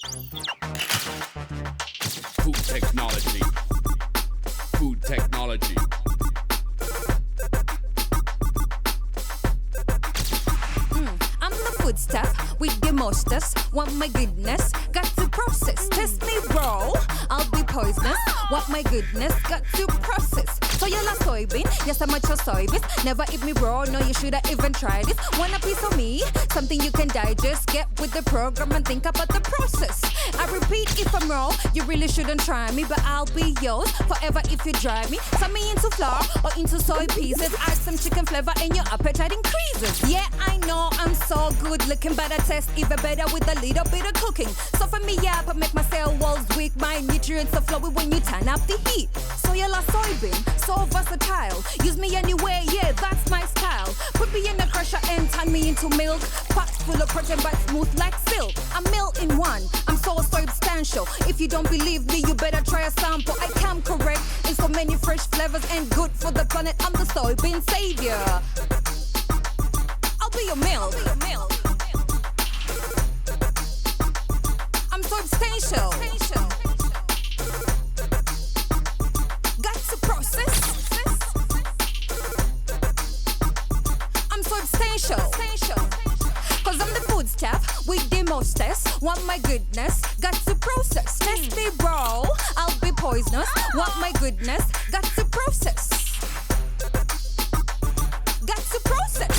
Food technology. Food technology. I'm the food stuff with the mostest. Want my goodness, got to process. Test me, bro, I'll be poisonous. Want my goodness, got to process. So you're a soybean, yes I'm a soybean. Never eat me raw, no you shoulda even tried it. Want a piece of me, something you can digest. Get with the program and think about the process. I repeat, if I'm wrong, you really shouldn't try me, but I'll be yours forever if you drive me. Turn me into flour or into soy pieces. Add some chicken flavor and your appetite increases. Yeah, I know I'm so good looking, but I taste even better with a little bit of cooking. So for me up and make my cell walls weak. My nutrients are flowing when you turn up the heat. So you're a soybean, so versatile. Use me anywhere, yeah, that's my style. Put me in a crusher and turn me into milk. Packed full of protein but smooth like silk. I'm meal in one, I'm so substantial. If you don't believe me, you better try a sample. I come correct in so many fresh flavors and good for the planet. I'm the soybean savior. I'll be your milk. I'm substantial. Got to process. I'm substantial. Cause I'm the food stuff with the mostest. Want my goodness, got to process. Test me, bro, I'll be poisonous. Want my goodness, got to process. Got to process.